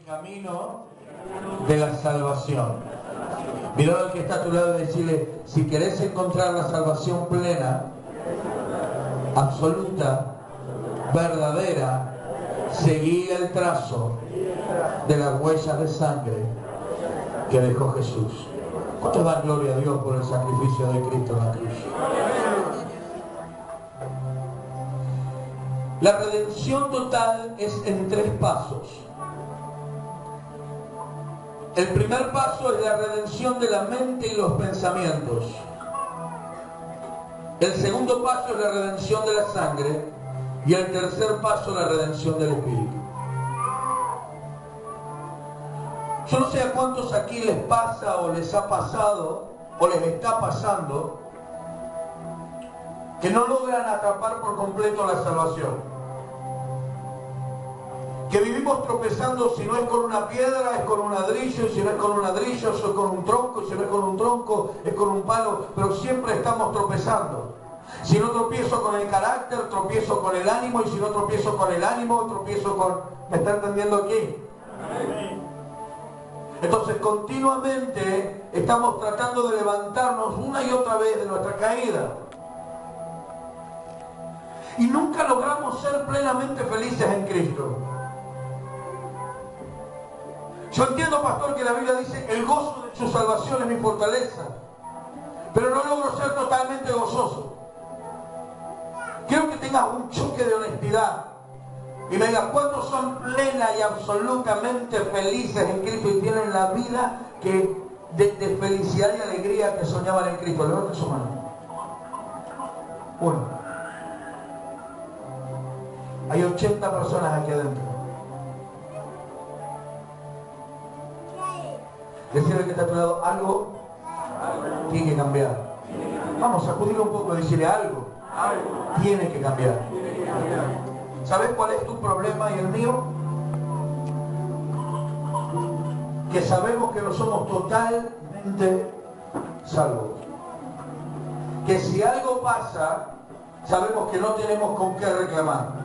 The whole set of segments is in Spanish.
camino de la salvación. Mirá al que está a tu lado y decirle: si querés encontrar la salvación plena, absoluta, verdadera, seguí el trazo de las huellas de sangre que dejó Jesús. ¿Cuánto dan gloria a Dios por el sacrificio de Cristo en la cruz? La redención total es en 3 pasos. El primer paso es la redención de la mente y los pensamientos. El segundo paso es la redención de la sangre. Y el tercer paso, la redención del espíritu. Yo no sé a cuántos aquí les pasa o les ha pasado o les está pasando que no logran atrapar por completo la salvación. Que vivimos tropezando, si no es con una piedra, es con un ladrillo, y si no es con un ladrillo, es con un tronco, y si no es con un tronco, es con un palo, pero siempre estamos tropezando. Si no tropiezo con el carácter, tropiezo con el ánimo, y si no tropiezo con el ánimo, tropiezo con... ¿Me está entendiendo aquí? Entonces continuamente estamos tratando de levantarnos una y otra vez de nuestra caída. Y nunca logramos ser plenamente felices en Cristo. Yo entiendo, pastor, que la Biblia dice: el gozo de su salvación es mi fortaleza. Pero no logro ser totalmente gozoso. Quiero que tengas un choque de honestidad y me digas: ¿cuántos son plena y absolutamente felices en Cristo y tienen la vida de felicidad y alegría que soñaban en Cristo? Levanten su mano. 1. Hay 80 personas aquí adentro. Decirle que está a tu lado: algo tiene que cambiar. Vamos a sacudirlo un poco y decirle: algo tiene que cambiar. ¿Sabes cuál es tu problema y el mío? Que sabemos que no somos totalmente salvos. Que si algo pasa, sabemos que no tenemos con qué reclamar.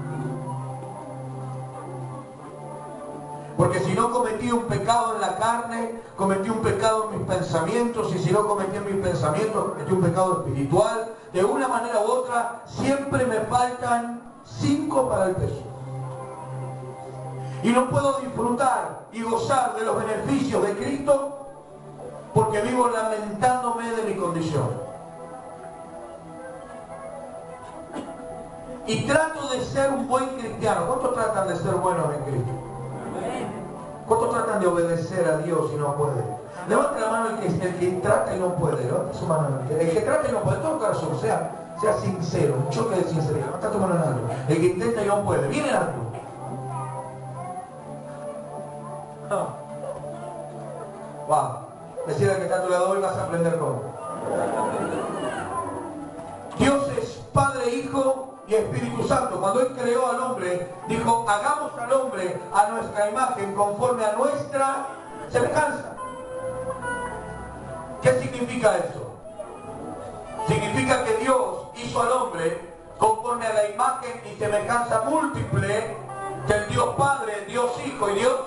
Porque si no cometí un pecado en la carne, cometí un pecado en mis pensamientos, y si no cometí en mis pensamientos, cometí un pecado espiritual. De una manera u otra, siempre me faltan 5 para el peso. Y no puedo disfrutar y gozar de los beneficios de Cristo porque vivo lamentándome de mi condición. Y trato de ser un buen cristiano. ¿Cuántos tratan de ser buenos en Cristo? ¿Cuántos tratan de obedecer a Dios y no pueden? Levante la mano el que trata y no puede. Levante su mano. El que trata y no puede, en todo caso, sea sincero, un choque de sinceridad. Levanta tu mano en algo. El que intenta y no puede, viene algo. Wow. Decir al que está a tu lado: hoy vas a aprender cómo. Dios es Padre, Hijo y Espíritu Santo. Cuando Él creó al hombre, dijo: hagamos al hombre a nuestra imagen, conforme a nuestra semejanza. ¿Qué significa eso? Significa que Dios hizo al hombre conforme a la imagen y semejanza múltiple del Dios Padre, Dios Hijo y Dios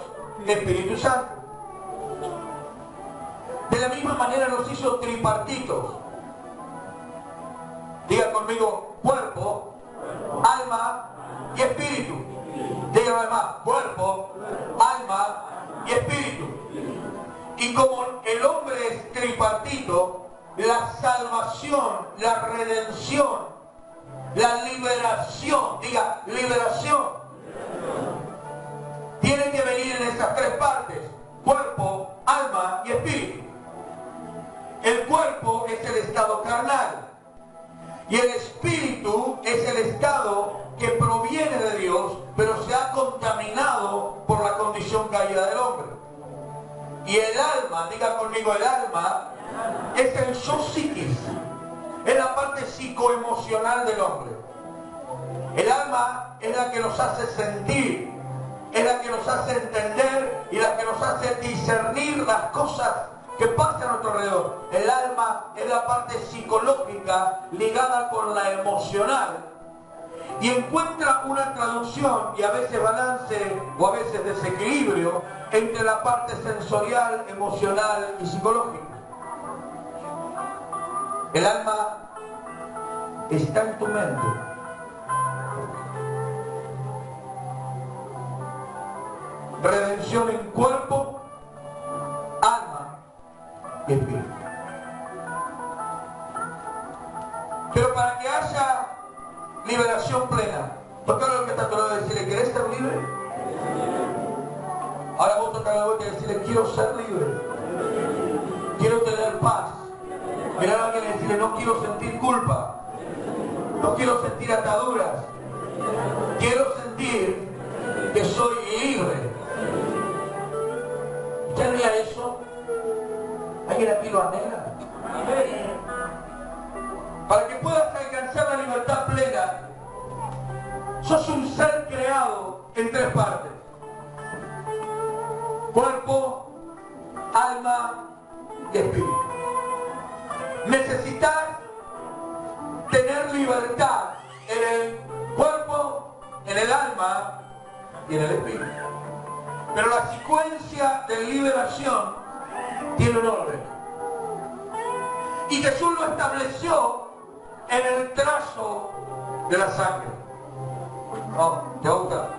Espíritu Santo. De la misma manera nos hizo tripartitos. Diga conmigo: cuerpo, alma y espíritu. Dígalo además: cuerpo, alma y espíritu. Y como el hombre es tripartito, la salvación, la redención, la liberación, diga liberación, tiene que venir en esas 3 partes: cuerpo, alma y espíritu. El cuerpo es el estado carnal. Y el espíritu es el estado que proviene de Dios, pero se ha contaminado por la condición caída del hombre. Y el alma, diga conmigo, el alma es el psiquis, es la parte psicoemocional del hombre. El alma es la que nos hace sentir, es la que nos hace entender y la que nos hace discernir las cosas que pasan a nuestro alrededor. El alma es la parte psicológica ligada con la emocional. y encuentra una traducción y a veces balance o a veces desequilibrio entre la parte sensorial, emocional y psicológica. El alma está en tu mente. Redención en cuerpo, alma y espíritu. Pero para que haya liberación plena, tocarlo al que está a tu lado y decirle, ¿querés ser libre? Ahora vos tocarlo al que y decirle, quiero ser libre. Quiero tener paz. Mirar a alguien y decirle, no quiero sentir culpa. No quiero sentir ataduras. Quiero sentir que soy libre. ¿Usted haría eso? ¿Alguien aquí lo anhela? Para que puedas alcanzar la libertad plena, sos un ser creado en tres partes: cuerpo, alma y espíritu. Necesitas tener libertad en el cuerpo, en el alma y en el espíritu. Pero la secuencia de liberación tiene un orden. Y Jesús lo estableció en el trazo de la sangre. Oh, ¿te gusta?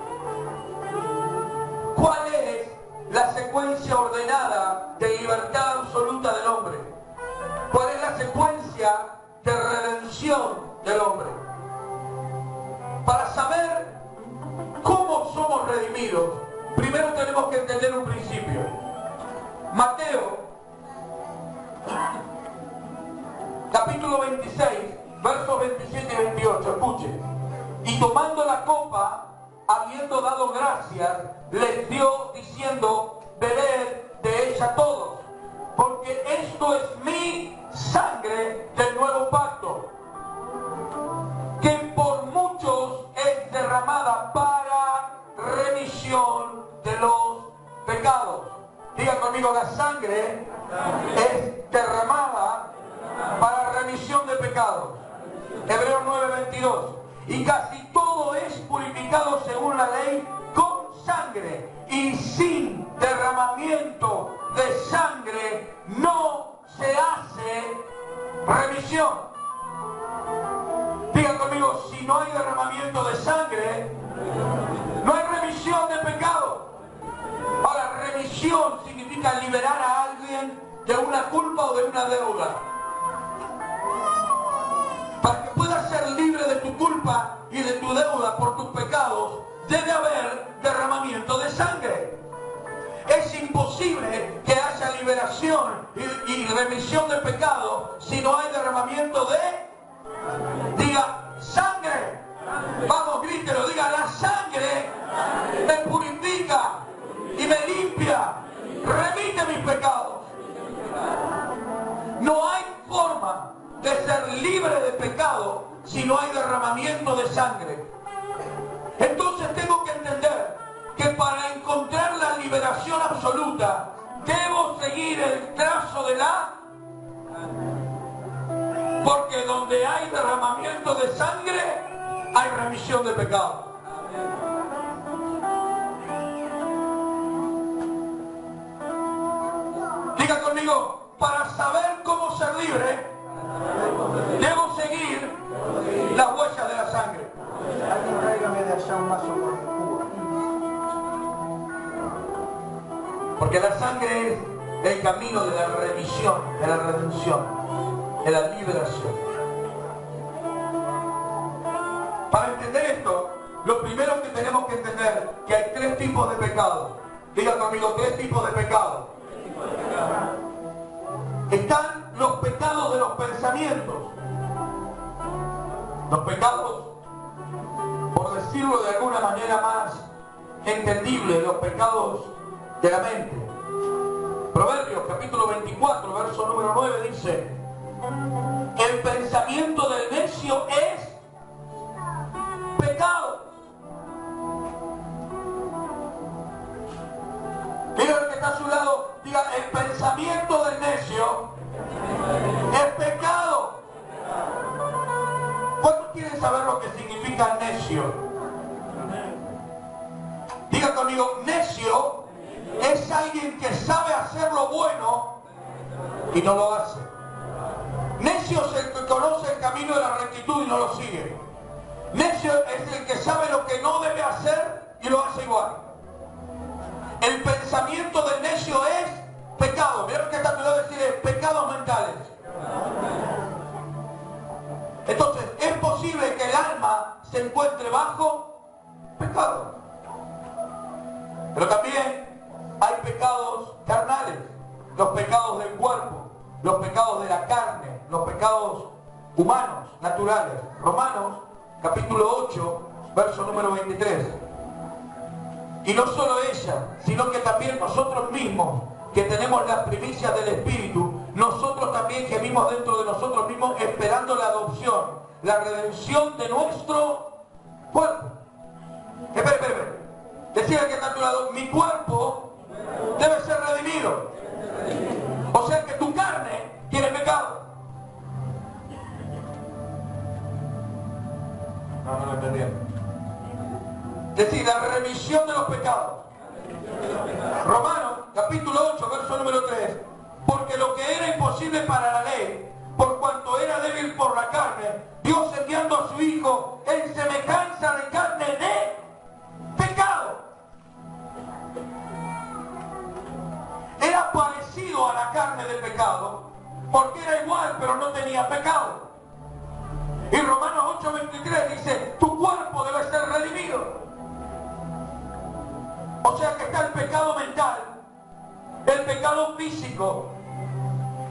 ¿Cuál es la secuencia ordenada de libertad absoluta del hombre? ¿Cuál es la secuencia de redención del hombre? Para saber cómo somos redimidos, primero tenemos que entender un principio. Mateo, capítulo 26, versos 27 y 28, escuchen. Y tomando la copa, habiendo dado gracias, les dio diciendo, bebed de ella todos, porque esto es mi sangre del nuevo pacto, que por muchos es derramada para remisión de los pecados. Diga conmigo, la sangre es derramada para remisión de pecados. Hebreos 9:22. Y casi todo es purificado según la ley con sangre, y sin derramamiento de sangre no se hace remisión. Diga conmigo, si no hay derramamiento de sangre, no hay remisión de pecado. Ahora, remisión significa liberar a alguien de una culpa o de una deuda. Para que puedas ser libre de tu culpa y de tu deuda por tus pecados, debe haber derramamiento de sangre. Es imposible que haya liberación y remisión de pecado si no hay derramamiento de, diga, sangre. Vamos, grítelo, diga, la sangre me purifica y me limpia, remite mis pecados. No hay forma de ser libre de pecado si no hay derramamiento de sangre. Entonces tengo que entender que para encontrar la liberación absoluta debo seguir el trazo de la... Porque donde hay derramamiento de sangre hay remisión de pecado. Diga conmigo, para saber cómo ser libre, debo seguir las huellas de la sangre. Alguien tráigame de allá un vaso con jugo. Porque la sangre es el camino de la remisión, de la redención, de la liberación. Para entender esto, lo primero que tenemos que entender es que hay tres tipos de pecados. Diga conmigo, tres tipos de pecados. Están los pecados de los pensamientos. Los pecados, por decirlo de alguna manera más entendible, los pecados de la mente. Proverbios capítulo 24, verso número 9 dice: el pensamiento del necio es pecado. Mira el que está a su lado, diga, el pensamiento del necio es pecado. ¿Cuántos quieren saber lo que significa significa necio? Diga conmigo, necio es alguien que sabe hacer lo bueno y no lo hace. Necio es el que conoce el camino de la rectitud y no lo sigue. Necio es el que sabe lo que no debe hacer y lo hace igual. El pensamiento del necio es pecado. Mira lo que está tratando de decir, es pecados mentales. Entonces, es posible que el alma se encuentre bajo pecado. Pero también hay pecados carnales, los pecados del cuerpo, los pecados de la carne, los pecados humanos, naturales. Romanos, capítulo 8, verso número 23. Y no solo ella, sino que también nosotros mismos, que tenemos las primicias del Espíritu, nosotros también gemimos dentro de nosotros mismos esperando la adopción, la redención de nuestro cuerpo. Espera. Decía que está a tu lado, mi cuerpo debe ser redimido. O sea que tu carne tiene pecado. No lo entendieron. Es decir, la remisión de los pecados. Romanos, capítulo 8, verso número 3. Porque lo que era imposible para la ley, por cuanto era débil por la carne, Dios enviando a su Hijo en semejanza de carne de pecado. Era parecido a la carne del pecado, porque era igual, pero no tenía pecado. Y Romanos 8:23 dice, tu cuerpo debe ser redimido. O sea que está el pecado mental, el pecado físico,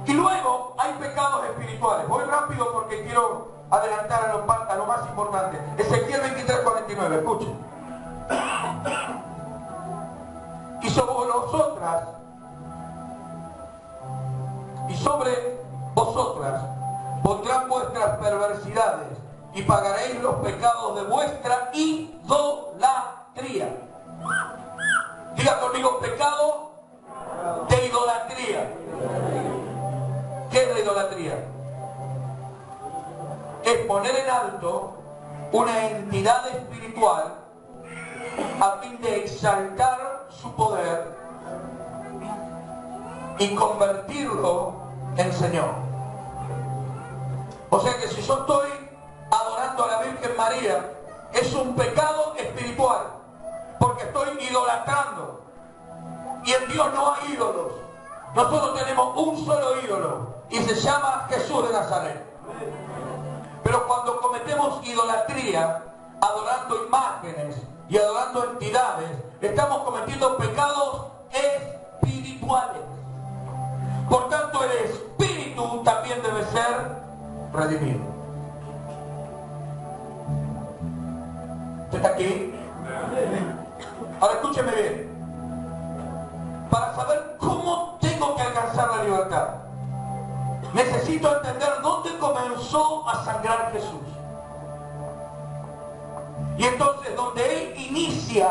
y luego hay pecados espirituales. Voy rápido porque quiero adelantar a lo más importante. Ezequiel 23:49, escuchen. Y sobre vosotras pondrán vuestras perversidades y pagaréis los pecados de vuestra idolatría. Diga conmigo, pecado de idolatría. ¿Qué es la idolatría? Es poner en alto una entidad espiritual a fin de exaltar su poder y convertirlo en Señor. O sea que si yo estoy adorando a la Virgen María, es un pecado espiritual, porque estoy idolatrando. Y en Dios no hay ídolos. Nosotros tenemos un solo ídolo y se llama Jesús de Nazaret. Pero cuando cometemos idolatría, adorando imágenes y adorando entidades, estamos cometiendo pecados espirituales. Por tanto, el espíritu también debe ser redimido. ¿Usted está aquí? Ahora escúcheme bien. Para saber cómo tengo que alcanzar la libertad, necesito entender dónde comenzó a sangrar Jesús. Y entonces, donde Él inicia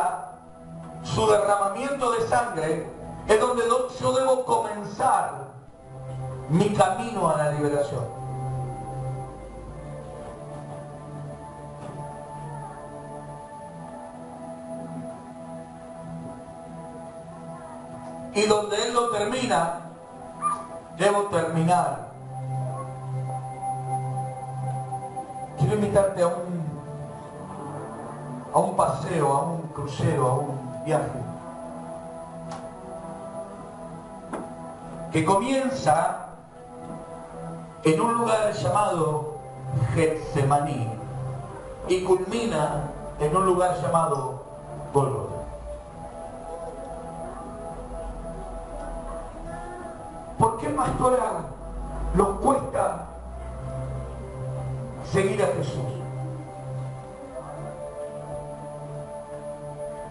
su derramamiento de sangre, es donde yo debo comenzar mi camino a la liberación. Y donde Él lo termina, debo terminar. Quiero invitarte a un paseo, a un crucero, a un viaje, que comienza en un lugar llamado Getsemaní y culmina en un lugar llamado Gólgota. ¿Por qué, pastora, nos cuesta seguir a Jesús?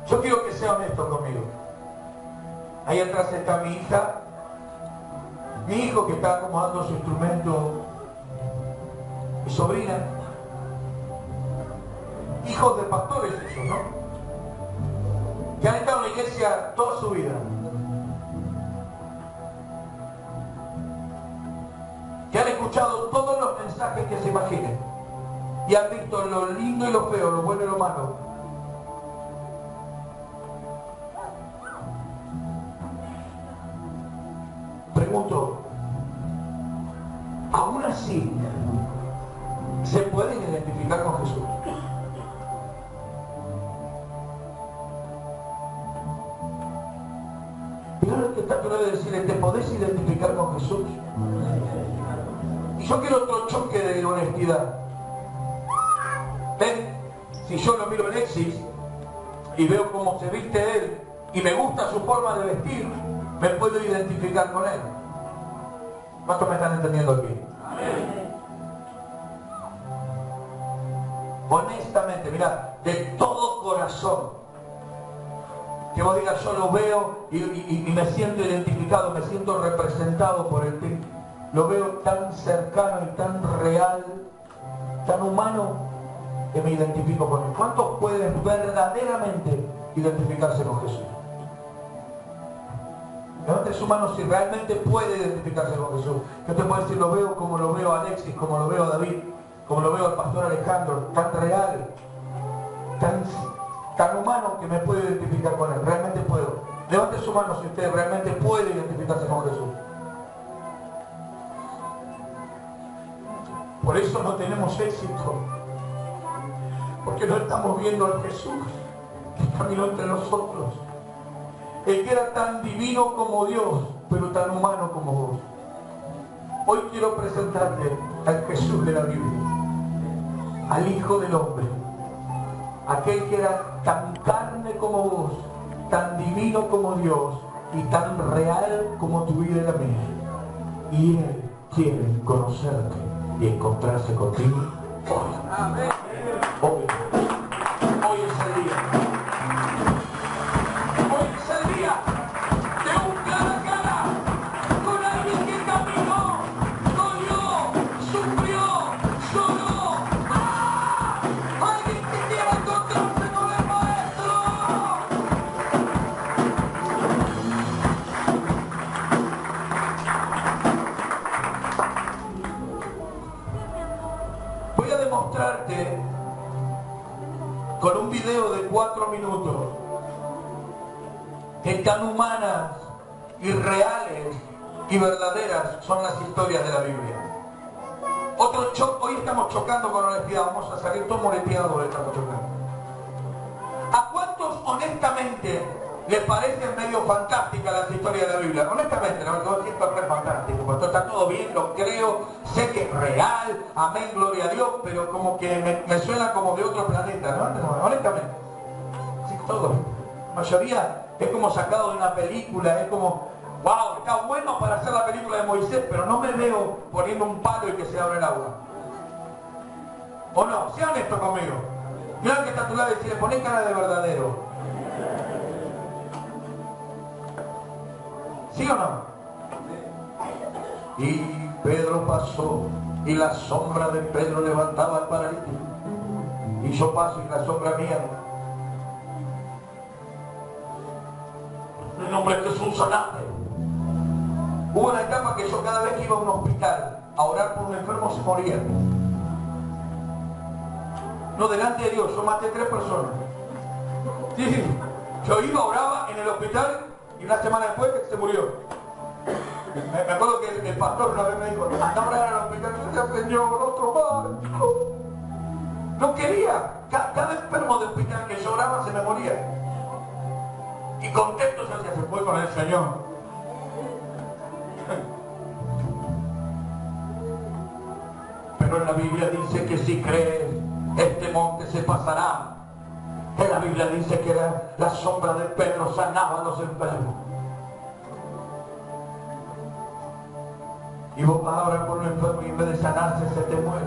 Yo quiero que sea honesto conmigo. Ahí atrás está mi hija, mi hijo que está acomodando su instrumento, mi sobrina, hijos de pastores ellos, ¿no? Que han estado en la iglesia toda su vida. Que han escuchado todos los mensajes que se imaginen. y han visto lo lindo y lo feo, lo bueno y lo malo. Pregunto, aún así, ¿se pueden identificar con Jesús? Mira lo que está tratando de decirle, ¿te podés identificar con Jesús? Y yo quiero otro choque de honestidad. ¿Ven? Si yo lo miro en Alexis y veo cómo se viste él y me gusta su forma de vestir, me puedo identificar con él. ¿Cuántos me están entendiendo aquí? Honestamente, mira, de todo corazón, que vos digas, yo lo veo y me siento identificado, me siento representado por él. Lo veo tan cercano y tan real, tan humano, que me identifico con él. ¿Cuántos pueden verdaderamente identificarse con Jesús? Levante su mano si realmente puede identificarse con Jesús. Yo te puedo decir, lo veo como lo veo a Alexis, como lo veo a David, como lo veo al pastor Alejandro, tan real, tan humano que me puedo identificar con él. Realmente puedo. Levante su mano si usted realmente puede identificarse con Jesús. Por eso no tenemos éxito, porque no estamos viendo al Jesús que caminó entre nosotros, el que era tan divino como Dios, pero tan humano como vos. Hoy quiero presentarte al Jesús de la Biblia, al Hijo del Hombre, aquel que era tan carne como vos, tan divino como Dios y tan real como tu vida y la mía. Y Él quiere conocerte y encontrarse contigo hoy. Amén. Hoy es el día. Hoy es el día de un cara a cara con alguien que caminó, dolió, sufrió, lloró. ¡Ah! Alguien que quiera encontrarse con el Maestro. Voy a demostrarte con un video de 4 minutos que tan humanas y reales y verdaderas son las historias de la Biblia. Hoy estamos chocando con honestidad, vamos a salir todos moreteados de estamos chocando. ¿A cuántos honestamente les parecen medio fantásticas las historias de la Biblia? Honestamente, la verdad es que esto es fantástico, porque está todo bien, lo creo, sé que es real, amén, gloria a Dios, pero como que me suena como de otro planeta, ¿no? Honestamente. Sí, todo. La mayoría es como sacado de una película, es como, wow, está bueno para hacer la película de Moisés, pero no me veo poniendo un palo y que se abra el agua. ¿O no? Sean honestos conmigo. Mira que está a tu lado y decirle, poné cara de verdadero. ¿Sí o no? Y Pedro pasó y la sombra de Pedro levantaba al paralítico. Y yo paso y la sombra mía. En el nombre de Jesús sanate. Hubo una etapa que yo cada vez que iba a un hospital a orar por un enfermo se moría. No, delante de Dios, yo maté 3 personas. Sí, yo iba, oraba en el hospital y una semana después se murió. Me acuerdo que el pastor una vez me dijo, anda a orar al hospital, y yo decía, Señor, otro más. No quería. Cada enfermo de hospital que yo oraba se me moría. Y contento yo decía, se fue con el Señor. Pero en la Biblia dice que si crees, este monte se pasará. En la Biblia dice que la sombra de Pedro sanaba a los enfermos. Y vos vas a orar por un enfermo y en vez de sanarse se te muere.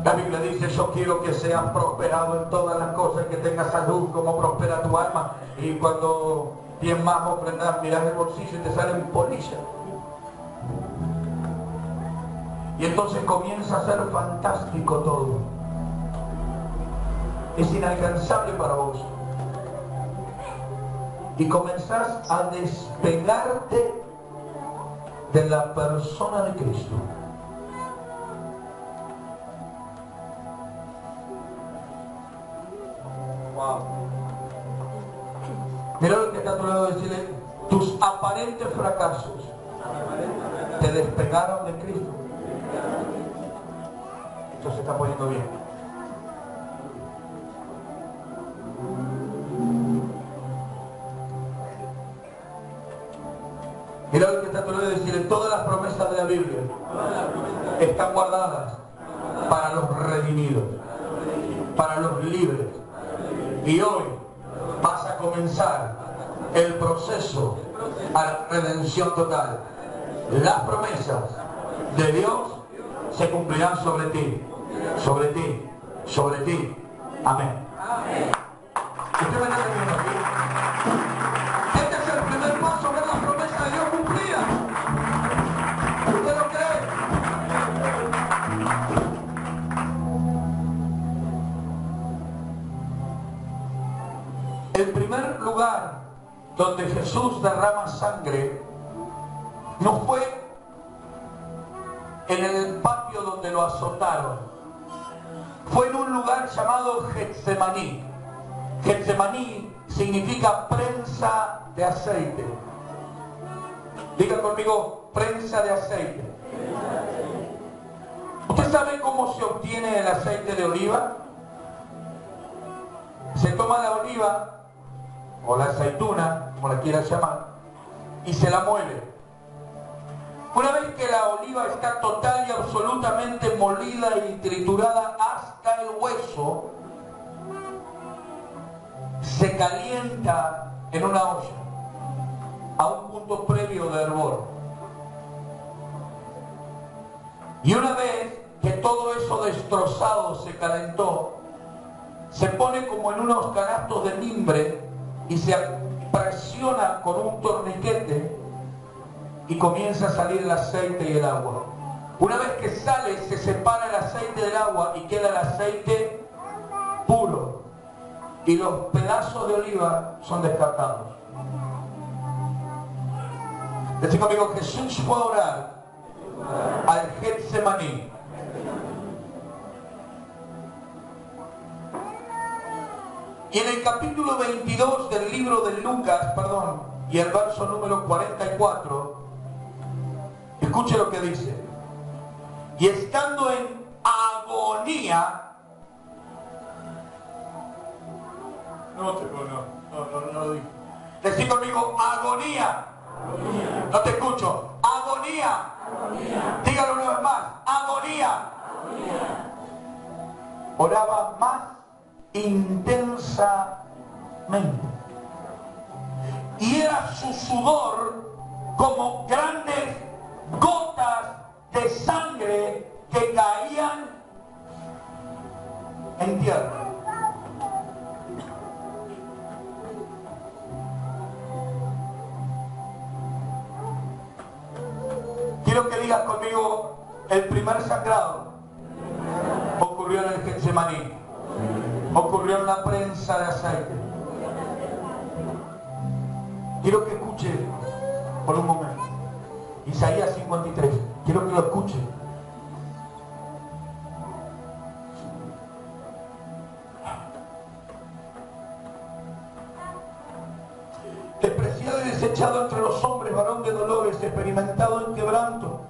La Biblia dice, yo quiero que seas prosperado en todas las cosas, que tengas salud como prospera tu alma. Y cuando diezmamos, ofrendas, miras el bolsillo y te salen polillas. Y entonces comienza a ser fantástico todo. Es inalcanzable para vos. Y comenzás a despegarte de la persona de Cristo. Mira lo que está a tu lado, decirle, tus aparentes fracasos te despegaron de Cristo. Esto se está poniendo bien. Mira lo que está a tu lado, decirle, todas las promesas de la Biblia están guardadas para los redimidos, para los libres. Y hoy vas a comenzar el proceso a la redención total. Las promesas de Dios se cumplirán sobre ti, sobre ti, sobre ti. Amén. ¿Usted me está entendiendo aquí? Este es el primer paso a ver la promesa de Dios cumplida. ¿Usted lo cree? El primer lugar donde Jesús derrama sangre no fue en el patio donde lo azotaron, fue en un lugar llamado Getsemaní. Getsemaní significa prensa de aceite. Diga conmigo, prensa de aceite. ¿Usted sabe cómo se obtiene el aceite de oliva? Se toma la oliva o la aceituna, como la quieras llamar, y se la muele. Una vez que la oliva está total y absolutamente molida y triturada hasta el hueso, se calienta en una olla a un punto previo de hervor. Y una vez que todo eso destrozado se calentó, se pone como en unos canastos de mimbre y se presiona con un torniquete y comienza a salir el aceite y el agua. Una vez que sale, se separa el aceite del agua y queda el aceite puro. Y los pedazos de oliva son descartados. Decid conmigo, Jesús fue a orar al Getsemaní. Y en el capítulo 22 del libro de Lucas, y el verso número 44, escuche lo que dice. Y estando en agonía, no lo digo. Decí conmigo, agonía. No te escucho. Agonía. Dígalo una vez más. Agonía. Oraba más intensamente. Y era su sudor como grandes gotas de sangre que caían en tierra. Quiero que digas conmigo, el primer sangrado ocurrió en el Getsemaní, ocurrió en la prensa de aceite. Quiero que escuche por un momento Isaías 53, quiero que lo escuche. Despreciado y desechado entre los hombres, varón de dolores, experimentado en quebranto,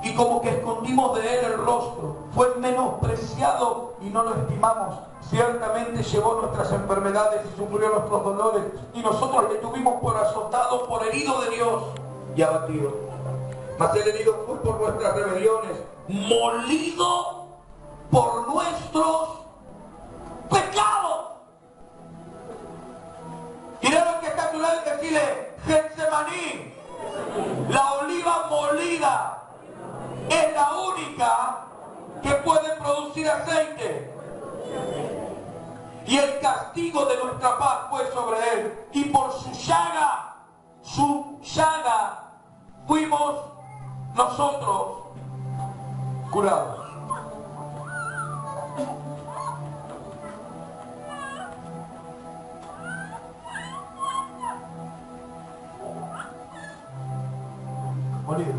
y como que escondimos de él el rostro. Fue menospreciado y no lo estimamos. Ciertamente llevó nuestras enfermedades y sufrió nuestros dolores, y nosotros le tuvimos por azotado, por herido de Dios y abatido. Mas el herido fue por nuestras rebeliones, molido por nuestros pecados. Y de lo que está a tu lado y decirle, Getsemaní, la oliva molida es la única que puede producir aceite. Y el castigo de nuestra paz fue sobre él, y por su llaga fuimos nosotros curados. Molido.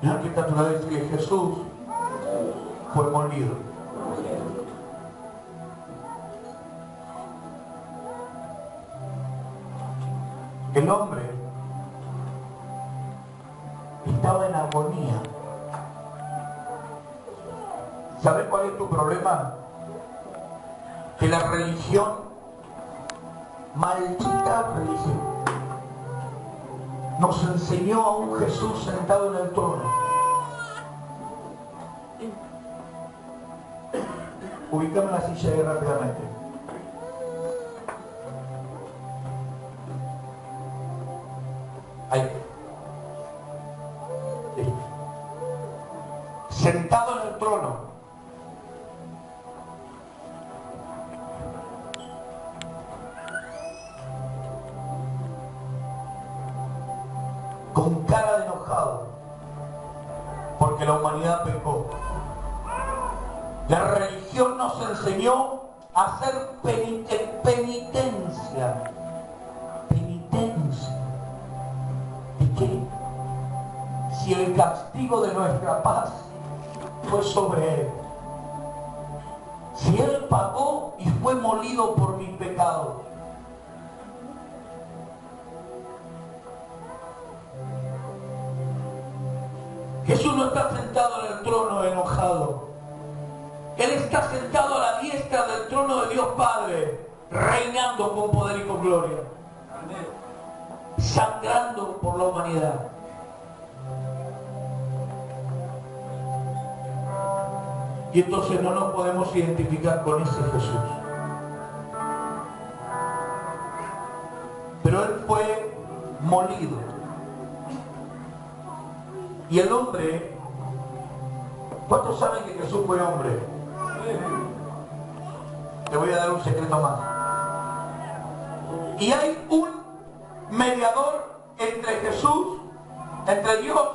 Mira que está a tu lado y dice, Jesús fue molido. El hombre estaba en agonía. ¿Sabes cuál es tu problema? Que la religión, maldita religión, nos enseñó a un Jesús sentado en el trono. Ubícame la silla ahí rápidamente. Ahí. Sí. Sentado en el trono. Con cara de enojado, porque la humanidad pecó. La religión nos enseñó a hacer penitencia. ¿Penitencia? ¿De qué? Si el castigo de nuestra paz fue sobre Él. Si Él pagó y fue molido por mi pecado. Jesús no está sentado en el trono enojado. Él está sentado a la diestra del trono de Dios Padre, reinando con poder y con gloria. Sangrando por la humanidad. Y entonces no nos podemos identificar con ese Jesús. Pero Él fue molido. Y el hombre, ¿cuántos saben que Jesús fue hombre? Te voy a dar un secreto más. Y hay un mediador entre Jesús, entre Dios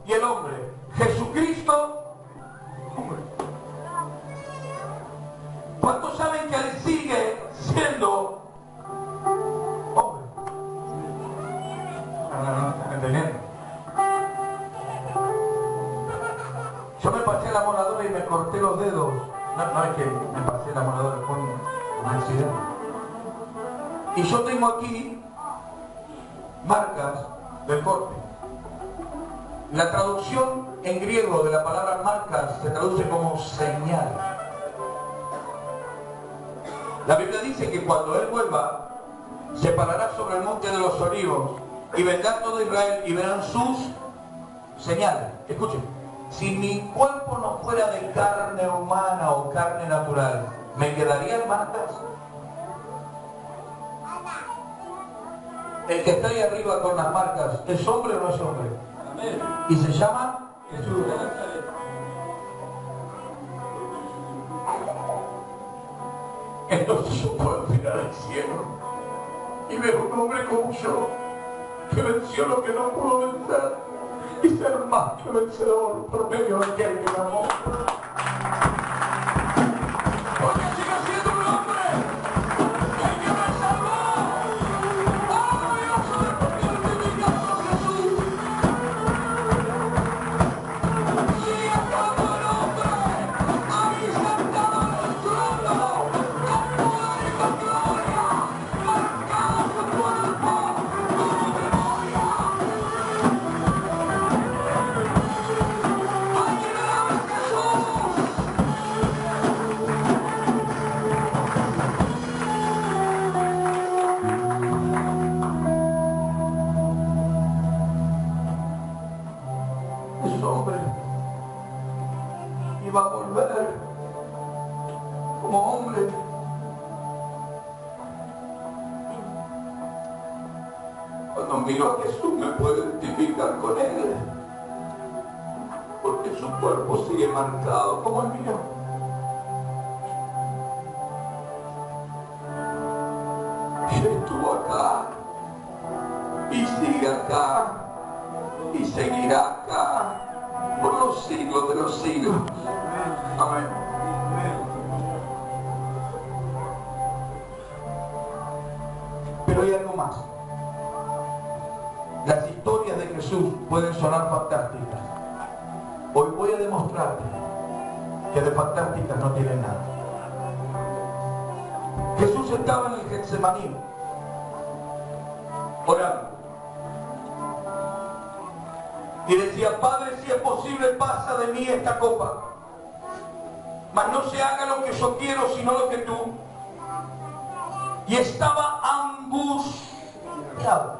y el hombre. Jesucristo, hombre. ¿Cuántos saben que Él sigue siendo hombre? No, ¿entendiendo? Yo me pasé la moradora y me corté los dedos. No es que me pasé la moradora, fue un accidente. Y yo tengo aquí marcas del corte. La traducción en griego de la palabra marcas se traduce como señal. La Biblia dice que cuando Él vuelva, se parará sobre el monte de los olivos y vendrá todo Israel y verán sus señales. Escuchen. Si mi cuerpo no fuera de carne humana o carne natural, ¿me quedarían marcas? El que está ahí arriba con las marcas, ¿es hombre o no es hombre? Y se llama Jesús. Entonces yo puedo mirar al cielo y ver un hombre como yo, que venció lo que no pudo vencer. Y ser más que vencedor por medio de aquel que me amó. Porque sigue siendo un hombre, el que me salvó. ¡Oh, Dios, soy mortificado Jesús! Sigue estando el hombre, ahí sentado en el trono, con poder y con gloria, marcado su cuerpo como memoria. Ese hombre iba a volver como hombre. Cuando miro a Jesús me puedo identificar con Él, porque su cuerpo sigue marcado como el mío. Él estuvo acá y sigue acá y seguirá acá por los siglos de los siglos. Amén. Pero hay algo más. Las historias de Jesús pueden sonar fantásticas. Hoy voy a demostrarte que de fantásticas no tienen nada. Jesús estaba en el Getsemaní orando. Y decía, Padre, si es posible, pasa de mí esta copa. Mas no se haga lo que yo quiero, sino lo que tú. Y estaba angustiado.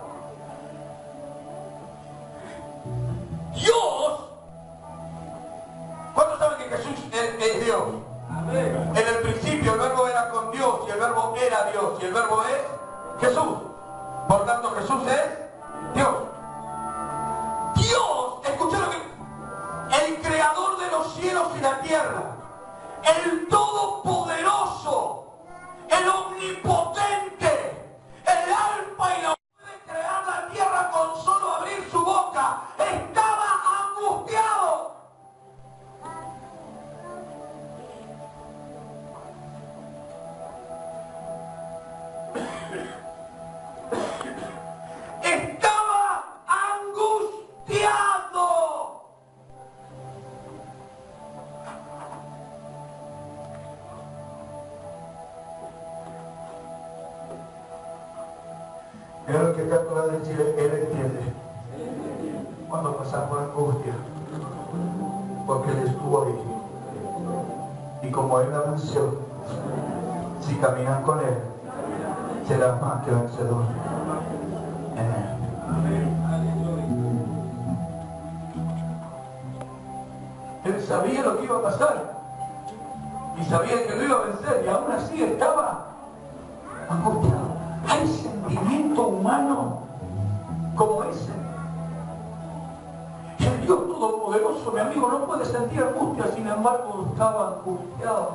Dios, ¿cuántos saben que Jesús es Dios? En el principio el verbo era con Dios y el verbo era Dios y el verbo es Jesús. Por tanto, Jesús es Dios. Dios, escucha lo que... El creador de los cielos y la tierra, el todopoderoso, el omnipotente, el alfa y la puede crear la tierra con solo abrir su boca, estaba angustiado. Estaba angustiado. Mira lo que acaba de decir, él entiende. Cuando pasas por angustia, porque él estuvo ahí. Y como él la venció, si caminas con él, serás más que vencedor en él. Él sabía lo que iba a pasar y sabía que lo iba a vencer, y aún así estaba angustiado. Hay sentimiento humano como ese. El Dios Todopoderoso, mi amigo, no puede sentir angustia, sin embargo estaba angustiado.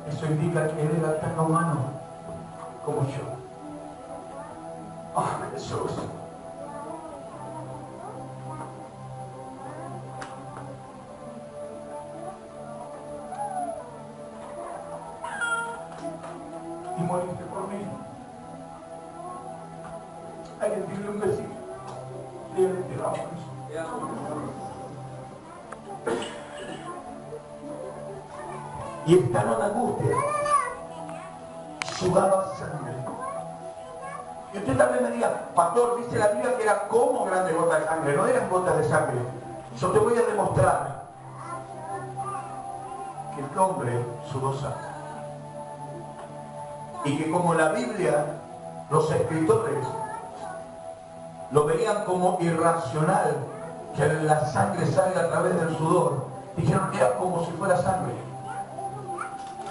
Eso indica que él era tan humano como yo. ¡Oh, Jesús! Y moriste por mí. Alguien dile un besito. Dile, te amo. Y estaba en angustia. Sudaba sangre. Y usted también me diga, pastor, dice la Biblia que era como grandes gotas de sangre. No eran gotas de sangre. Yo te voy a demostrar que el hombre sudó sangre. Y que como la Biblia, los escritores lo veían como irracional, que la sangre salga a través del sudor, dijeron que era como si fuera sangre,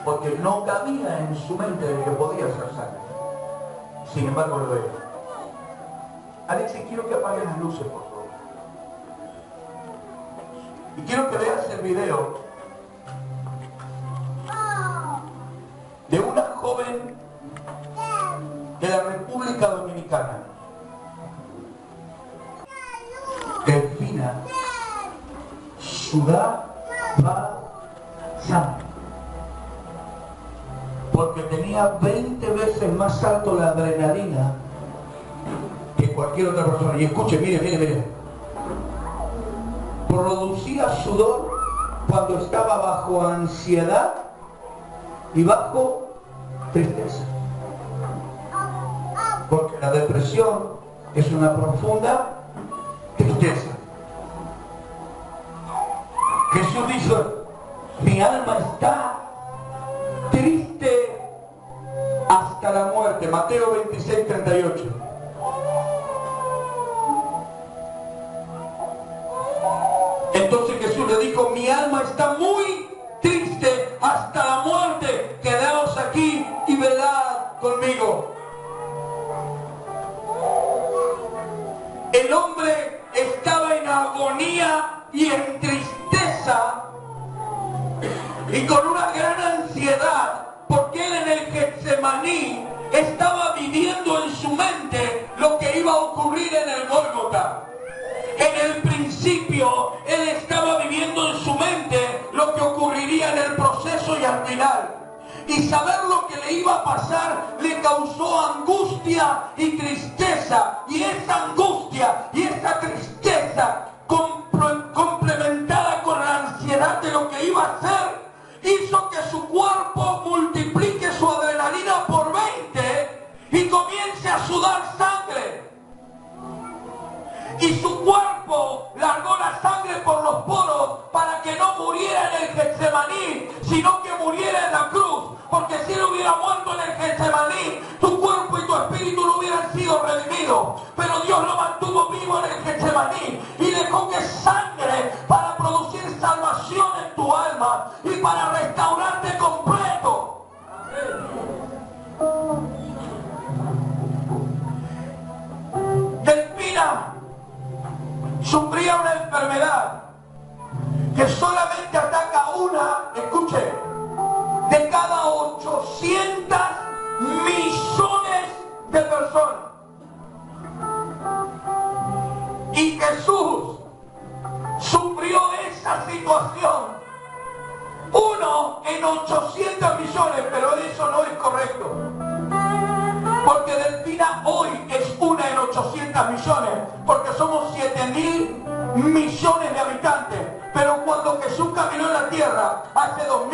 porque no cabía en su mente de que podía ser sangre. Sin embargo lo era. Alexis, quiero que apaguen las luces, por favor. Y quiero que veas el video de una joven de la República Dominicana, Delfina, sudaba sangre, porque tenía 20 veces más alto la adrenalina que cualquier otra persona. Y escuche, mire. Producía sudor cuando estaba bajo ansiedad y bajo tristeza. Porque la depresión es una profunda tristeza. Jesús dijo, mi alma está triste hasta la muerte. Mateo 26, 38. Entonces Jesús le dijo, mi alma está muy triste hasta la muerte. Quedaos aquí y velad conmigo. El hombre estaba en agonía y en tristeza y con una gran ansiedad, porque él en el Getsemaní estaba viviendo en su mente lo que iba a ocurrir en el Gólgota. En el principio él estaba viviendo en su mente lo que ocurriría en el proceso y al final. Y saber lo que le iba a pasar le causó angustia y tristeza. Y esa angustia y esa tristeza complementada con la ansiedad de lo que iba a hacer, hizo que su cuerpo multiplique su adrenalina por 20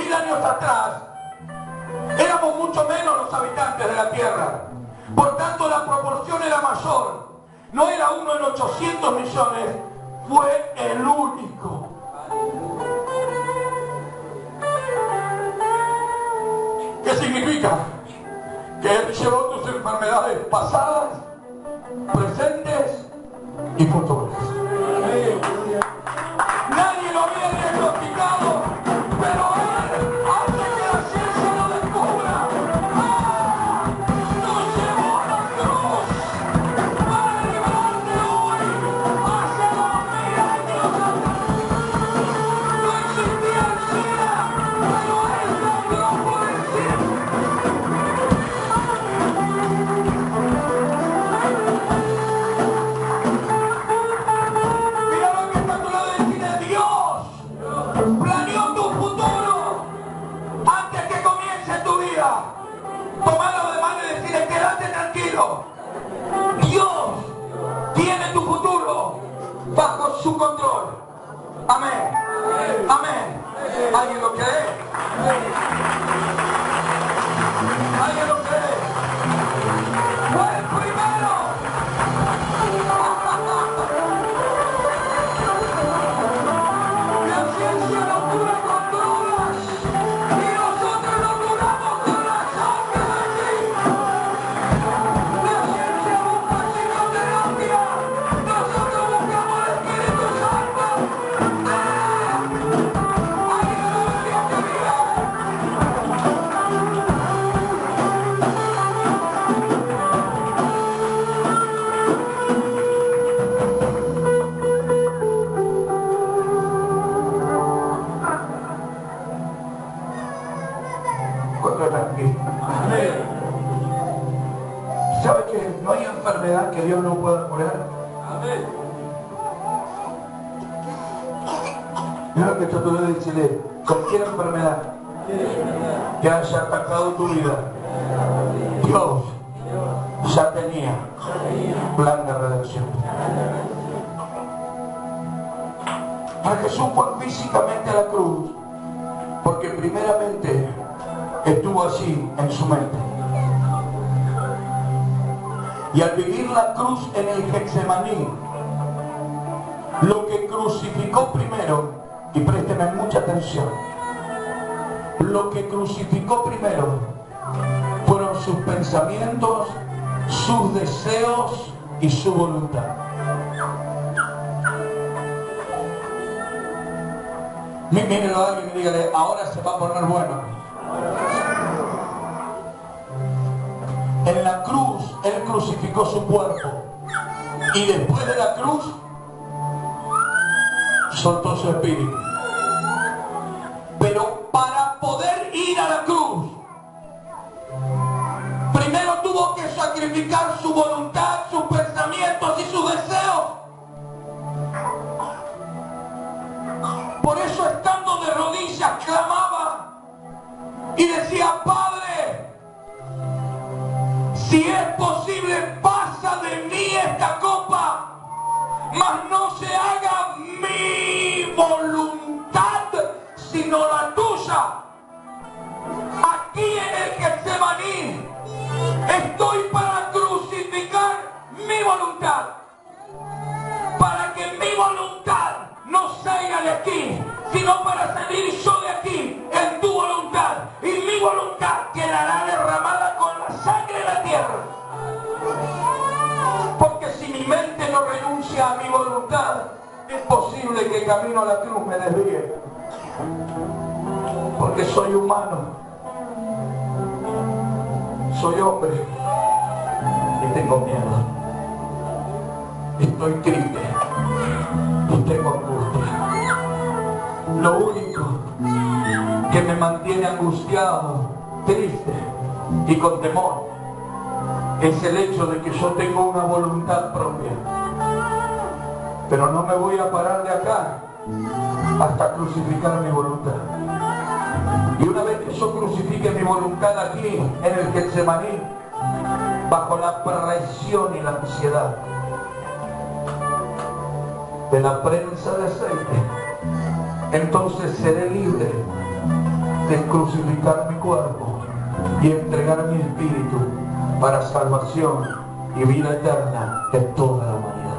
2000 años atrás, éramos mucho menos los habitantes de la tierra. Por tanto, la proporción era mayor. No era 1 en 800 millones, fue el único. ¿Qué significa? Que Él llevó tus enfermedades pasadas, presentes y futuras. Nadie lo había diagnosticado, pero Él hace que la ciencia lo descubra. ¡Ah! Nos llevó a la cruz para librarte hoy. Hace 2000 años no existía el SIDA, pero Él logró por el SIDA. Mira lo que está a tu lado y decirle: Dios planeó tu futuro antes que comience tu vida. Tomalo de mano y decirle: quédate tranquilo. Dios tiene tu futuro bajo su control. Amén. Amén. ¿Alguien lo cree? ¿Alguien lo cree? Fue el primero. La ciencia no cura con drogas y nosotros lo curamos con la sangre de Cristo. La ciencia busca psicoterapia, nosotros buscamos el Espíritu Santo. ¡Aleluya, que vive! ¿Cuánto están aquí? ¿Sabe que no hay enfermedad que Dios no pueda curar? Mira que yo te voy a decirle: cualquier enfermedad que haya atacado tu vida, Dios ya tenía plan de redención. A Jesús fue físicamente a la cruz porque primeramente estuvo allí en su mente. Y al vivir la cruz en el Getsemaní, lo que crucificó primero, y présteme mucha atención, lo que crucificó primero fueron sus pensamientos, sus deseos y su voluntad. Mírenlo a alguien y dígale: ahora se va a poner bueno. En la cruz, Él crucificó su cuerpo. Y después de la cruz, soltó su espíritu. Pero para poder ir a la cruz, primero tuvo que sacrificar su voluntad, sus pensamientos y sus deseos. Por eso, estando de rodillas, clamaba y decía: Padre, si es posible, pasa de mí esta copa, mas no se haga mi voluntad, sino la tuya. Aquí en el Getsemaní estoy para crucificar mi voluntad, para que mi voluntad no salga de aquí, sino para salir yo de aquí en tu voluntad, y mi voluntad quedará derramada con la sangre de la tierra. Porque si mi mente no renuncia a mi voluntad, es posible que camino a la cruz me desvíe. Porque soy humano, soy hombre y tengo miedo. Estoy triste y tengo angustia. Lo único que me mantiene angustiado, triste y con temor es el hecho de que yo tengo una voluntad propia. Pero no me voy a parar de acá hasta crucificar mi voluntad. Y una vez que yo crucifique mi voluntad aquí en el Getsemaní, bajo la presión y la ansiedad de la prensa de aceite, entonces seré libre de crucificar mi cuerpo y entregar mi espíritu para salvación y vida eterna de toda la humanidad.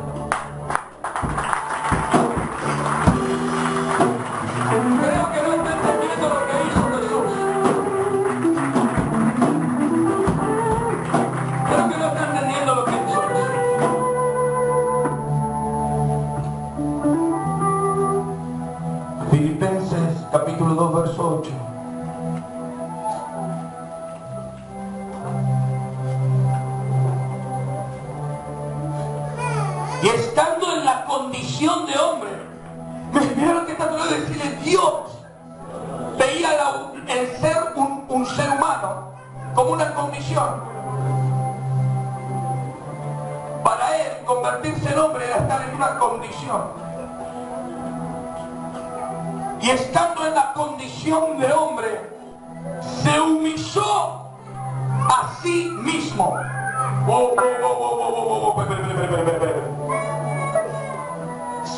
Creo que no está entendiendo lo que hizo Jesús. Creo que no está entendiendo lo que hizo Jesús. Filipenses capítulo 2 verso 8. Y estando en la condición de hombre, mira lo que está tratando de decirle Dios. Veía el ser un ser humano como una condición. Para él, convertirse en hombre era estar en una condición. Y estando en la condición de hombre, se humilló a sí mismo.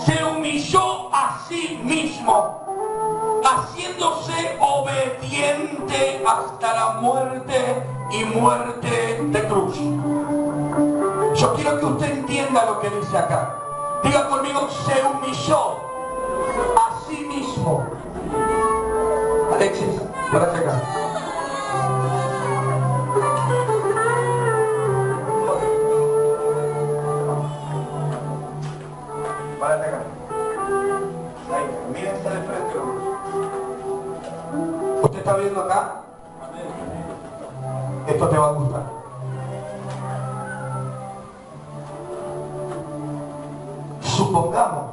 Se humilló a sí mismo, haciéndose obediente hasta la muerte y muerte de cruz. Yo quiero que usted entienda lo que dice acá. Diga conmigo, se humilló a sí mismo. Alexis, párate acá. Párate acá. Ahí, mírense de frente. ¿Usted está viendo acá? Esto te va a gustar. Supongamos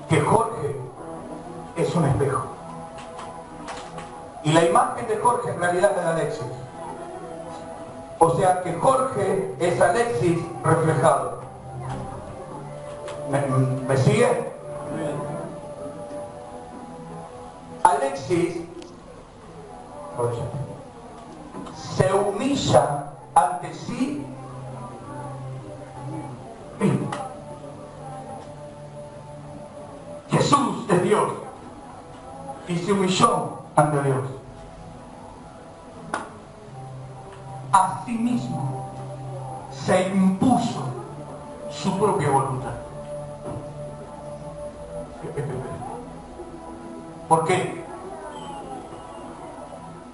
que Jorge es un espejo. Y la imagen de Jorge en realidad es de Alexis. O sea que Jorge es Alexis reflejado. ¿Me sigue? Alexis se humilla ante sí mismo. Jesús es Dios y se humilló ante Dios. A sí mismo se impuso su propia voluntad. ¿Por qué?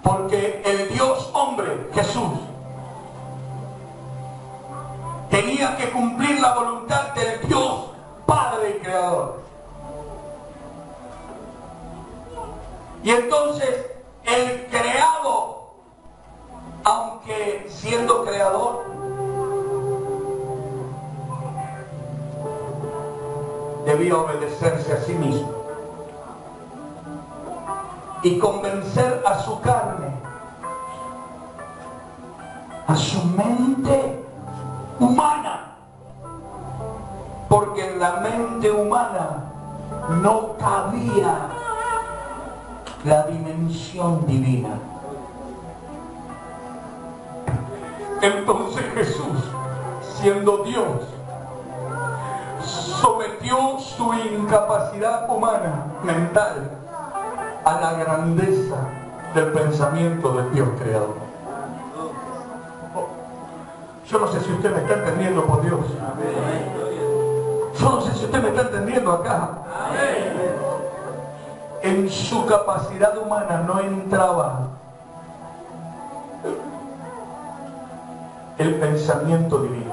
Porque el Dios hombre, Jesús, tenía que cumplir la voluntad del Dios Padre y Creador. Y entonces el creado, aunque siendo creador, debía obedecerse a sí mismo y convencer a su carne, a su mente humana, porque en la mente humana no cabía la dimensión divina. Entonces Jesús, siendo Dios, sometió su incapacidad humana, mental, a la grandeza del pensamiento del Dios creador. Yo no sé si usted me está entendiendo, por Dios. Yo no sé si usted me está entendiendo acá. En su capacidad humana no entraba el pensamiento divino.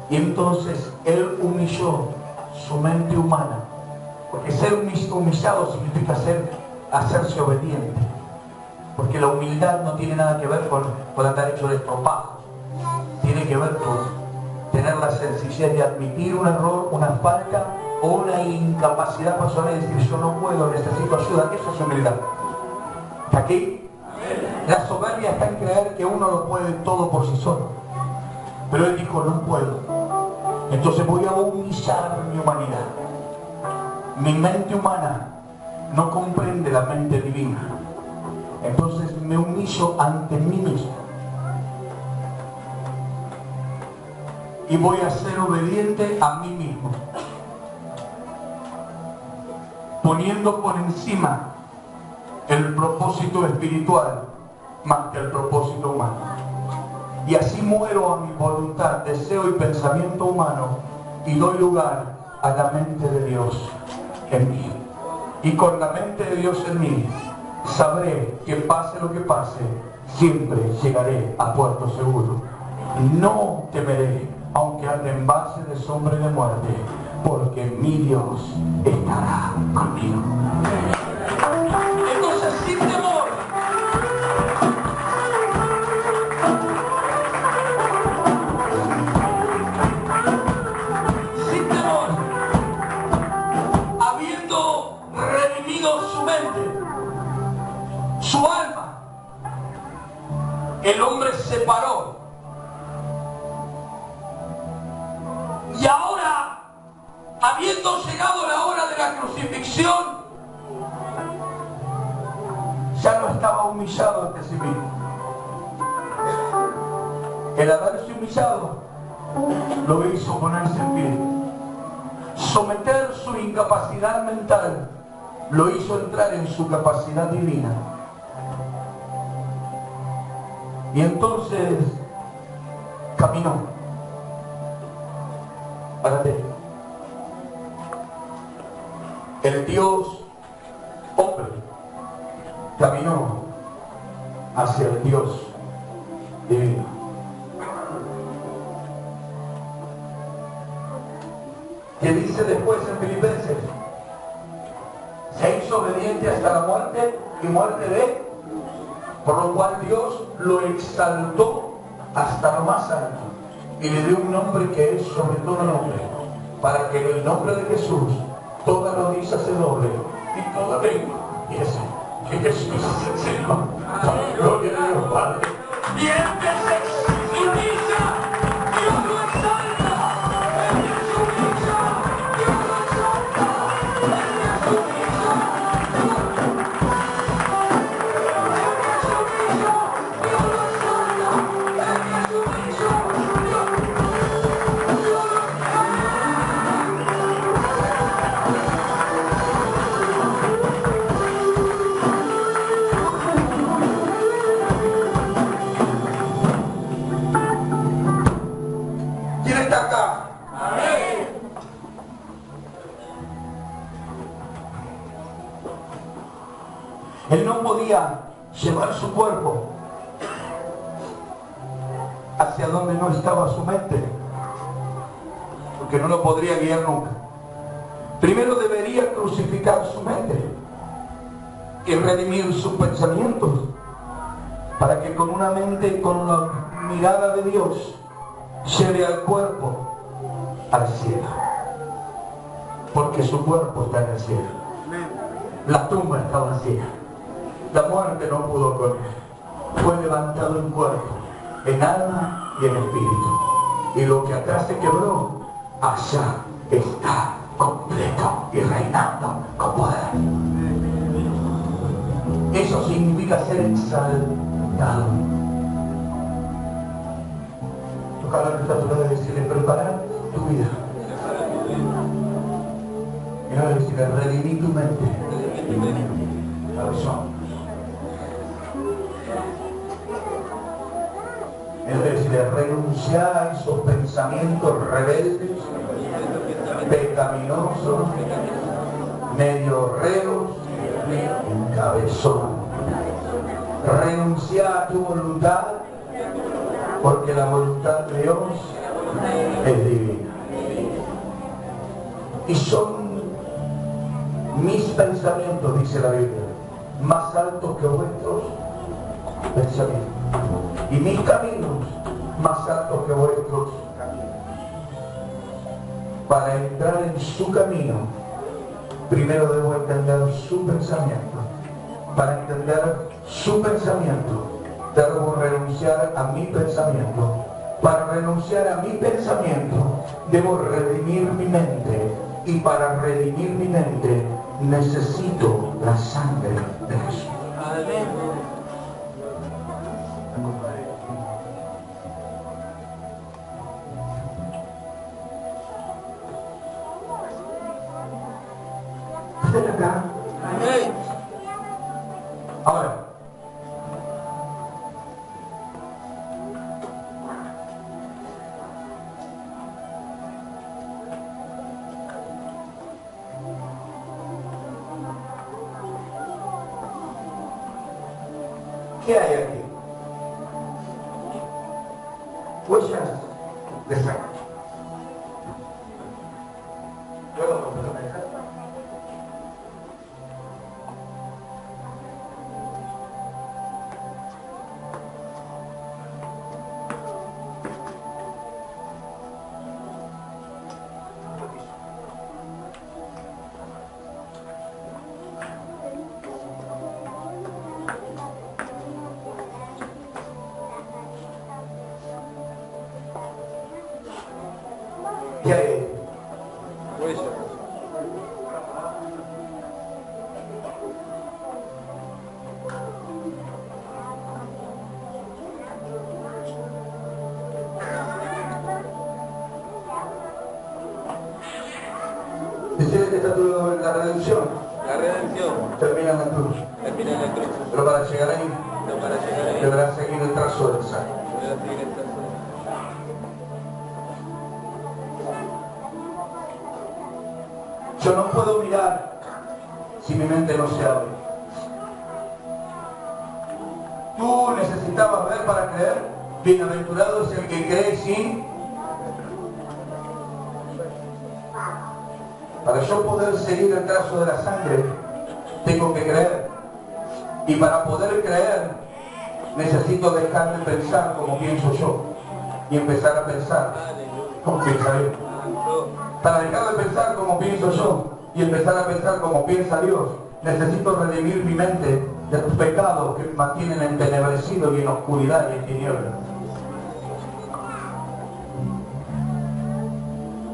Y entonces él humilló su mente humana, porque ser humillado significa hacerse obediente, porque la humildad no tiene nada que ver con andar hecho de estropajos, tiene que ver con tener la sencillez de admitir un error, una falta o una incapacidad personal y decir yo no puedo, necesito ayuda. Eso es humildad. ¿Está aquí? La soberbia está en creer que uno lo puede todo por sí solo, pero él dijo no puedo, entonces voy a humillar mi humanidad. Mi mente humana no comprende la mente divina, entonces me humillo ante mí mismo y voy a ser obediente a mí mismo, poniendo por encima el propósito espiritual más que el propósito humano. Y así muero a mi voluntad, deseo y pensamiento humano y doy lugar a la mente de Dios en mí. Y con la mente de Dios en mí, sabré que pase lo que pase, siempre llegaré a puerto seguro. No temeré, aunque ande en valle de sombra y de muerte, porque mi Dios estará conmigo. Entonces, sin temor, habiendo redimido su mente, su alma, el hombre se paró. Y ahora, habiendo llegado la hora de la crucifixión, ya no estaba humillado ante sí mismo. El haberse humillado lo hizo ponerse en pie. Someter su incapacidad mental lo hizo entrar en su capacidad divina. Y entonces caminó. Párate. El Dios hombre caminó hacia el Dios divino. Que dice después en Filipenses, se hizo obediente hasta la muerte y muerte de, por lo cual Dios lo exaltó hasta lo más alto y le dio un nombre que es sobre todo nombre, para que en el nombre de Jesús toda rodilla se doble y toda lengua piense que Jesús es el Señor. Gloria a Dios Padre. Y el que se humilla, Dios lo exalta. El que se humilla, Dios lo exalta. El que se humilla, él no podía llevar su cuerpo hacia donde no estaba su mente, porque no lo podría guiar nunca. Primero debería crucificar su mente y redimir sus pensamientos, para que con una mente y con la mirada de Dios lleve al cuerpo al cielo, porque su cuerpo está en el cielo. La tumba está vacía. La muerte no pudo con él. Fue levantado en cuerpo, en alma y en espíritu. Y lo que acá se quebró, allá está completo y reinando con poder. Eso significa ser exaltado. Tocar la estatura de decirle, preparar tu vida. Y ahora decirle, redimir tu mente. Cabezón. Es decir, renunciar a esos pensamientos rebeldes, pecaminosos, medio reos, cabezón. Renunciar a tu voluntad, porque la voluntad de Dios es divina. Y son mis pensamientos, dice la Biblia, más altos que vuestros pensamientos. Y mis caminos más altos que vuestros caminos. Para entrar en su camino, primero debo entender su pensamiento. Para entender su pensamiento, debo renunciar a mi pensamiento. Para renunciar a mi pensamiento, debo redimir mi mente. Y para redimir mi mente, necesito la sangre de Jesús. ¿Están acá? ¿Qué hay aquí? Huellas de sangre. Luego lo puedo dejar. ¿Qué hay? Huellas. Decide que está todo en la redención. La redención Termina en la cruz. termina en la cruz. Pero para llegar ahí, Pero para llegar ahí, deberá seguir el trazo del sangre. voy a seguir el trazo. Yo no puedo mirar si mi mente no se abre. Tú necesitabas ver para creer. Bienaventurado es el que cree sin. Para yo poder seguir el trazo de la sangre, tengo que creer. Y para poder creer, necesito dejar de pensar como pienso yo y empezar a pensar como piensa Dios. Para dejar de pensar como pienso yo y empezar a pensar como piensa Dios, necesito redimir mi mente de tus pecados que me mantienen entenebrecido y en oscuridad y en tinieblas.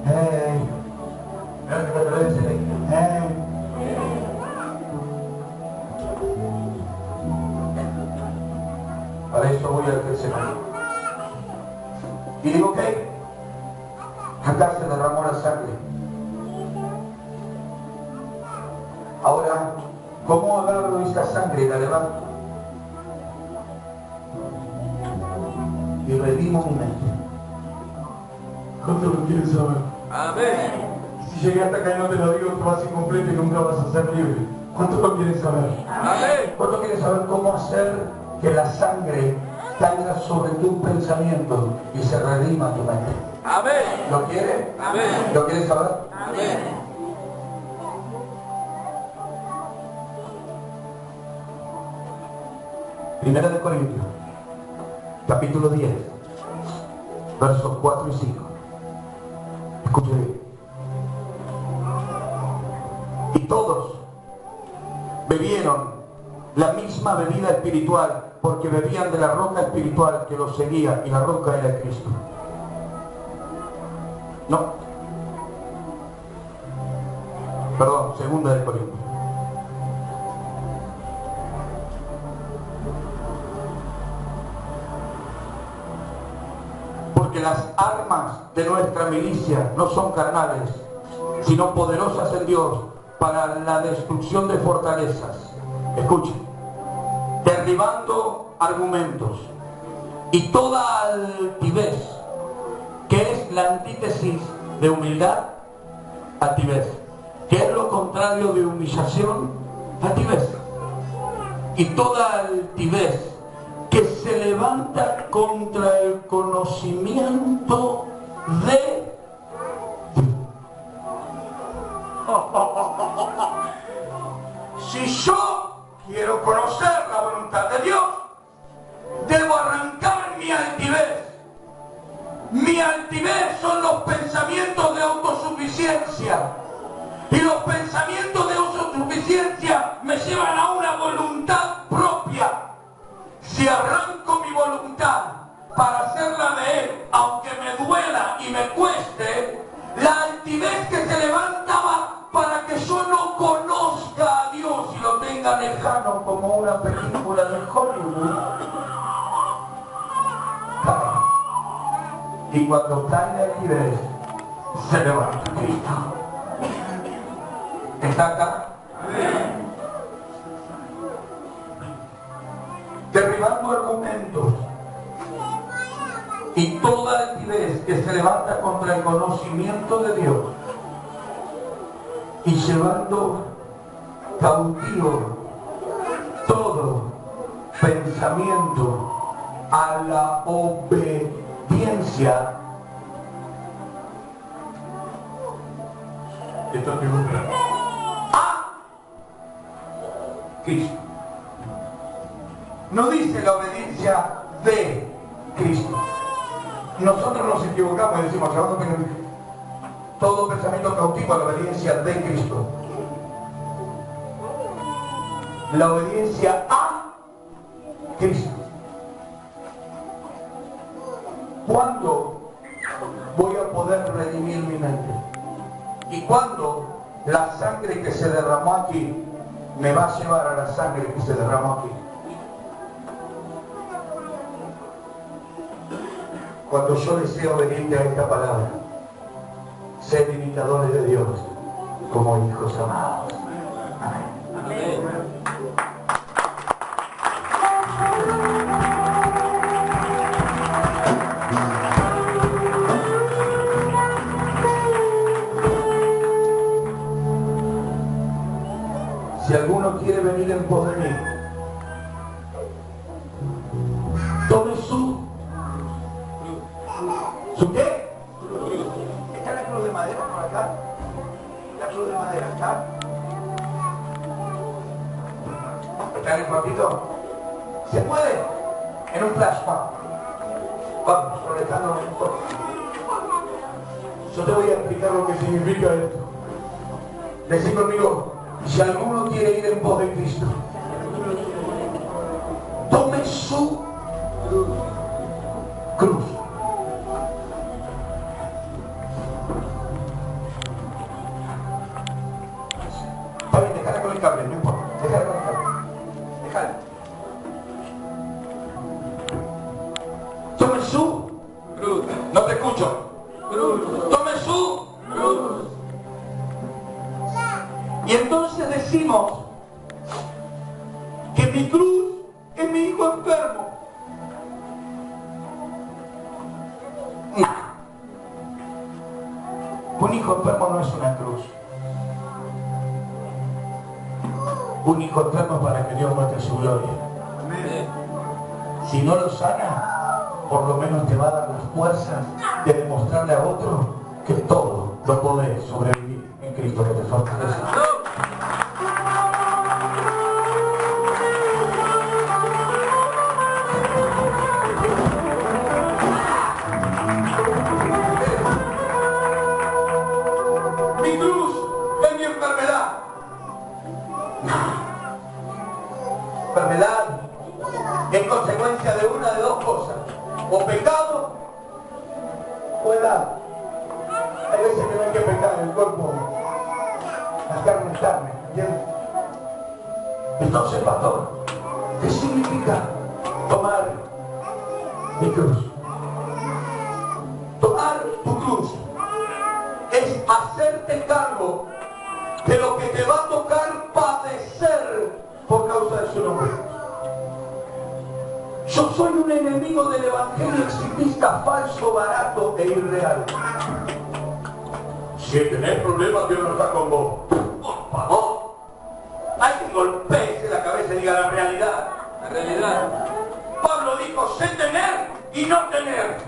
Hey. Hey. Para eso voy al Getsemaní. Y digo, ok, acá se derramó la sangre. Ahora, ¿cómo agarro esta sangre y la levanto? Y redimo mi mente. ¿Cuánto lo quieres saber? Amén. Si llegué hasta acá y no te lo digo, tú vas incompleto y nunca vas a ser libre. ¿Cuánto lo quieres saber? Amén. ¿Cuánto quieres saber cómo hacer que la sangre caiga sobre tus pensamientos y se redima tu mente? Amén. ¿Lo quieres? Amén. ¿Lo quieres saber? Amén. Primera de Corintios, capítulo 10, versos 4 y 5. Escuche bien. Y todos bebieron la misma bebida espiritual, porque bebían de la roca espiritual que los seguía, y la roca era Cristo. No. Perdón, segunda de Corintios. Porque las armas de nuestra milicia no son carnales, sino poderosas en Dios para la destrucción de fortalezas. Escuchen, derribando argumentos y toda altivez, que es la antítesis de humildad, altivez, que es lo contrario de humillación, altivez, y toda altivez que se levanta contra el conocimiento de si yo quiero conocer la voluntad de Dios, debo arrancar mi altivez. Mi altivez son los pensamientos de autosuficiencia. Y los pensamientos de autosuficiencia me llevan a una voluntad propia. Si arranco mi voluntad para hacerla de Él, aunque me duela y me cueste, la altivez que se levantaba para que yo no conozca a Dios y lo tenga lejano como una película de Hollywood, cae. Y cuando cae la altivez, se levanta Cristo. ¿Está acá? Derribando argumentos y toda altivez que se levanta contra el conocimiento de Dios y llevando cautivo todo pensamiento a la obediencia. Esto es a Cristo. No dice la obediencia de Cristo. Nosotros nos equivocamos y decimos, todo pensamiento cautivo a la obediencia de Cristo. La obediencia a Cristo. ¿Cuándo voy a poder redimir mi mente? ¿Y cuándo la sangre que se derramó aquí me va a llevar a la sangre que se derramó aquí? Cuando yo le sea obediente a esta palabra, ser imitadores de Dios como hijos amados. Amén. Amén. Si alguno quiere venir en pos de mí, tome ¿su qué? ¿Está la cruz de madera por acá? La cruz de madera está. ¿Está en el cuartito? ¿Se puede? En un flashback. Vamos, conectando un poco. Yo te voy a explicar lo que significa esto. Decí conmigo, si alguno quiere ir en pos de Cristo, tome su cruz. Déjala con el cable, no importa. Déjala con el cable. Déjala. Tome su cruz. No te escucho. Cruz. Tome su cruz. Y entonces decimos que mi cruz es mi hijo enfermo. No. Un hijo enfermo no es una cruz. Un hijo enfermo para que Dios muestre su gloria. Amén. Si no lo sana, por lo menos te va a dar las fuerzas de demostrarle a otro que todo lo podés sobrevivir en Cristo que te fortalece. Mi cruz es mi enfermedad. Enfermedad es consecuencia de una de dos cosas: o pecado o edad. Hay veces que no hay que pecar, el cuerpo, la carne es carne, ¿entiendes? Entonces, pastor, ¿qué significa tomar mi cruz? Tomar tu cruz es hacerte cargo de lo que te va a tocar padecer por causa de su nombre. Yo soy un enemigo del evangelio exitista, falso, barato e irreal. Si tenés problemas, Dios no está con vos. Por favor, hay que golpearse la cabeza y diga la realidad. La realidad. Pablo dijo, sé tener y no tener.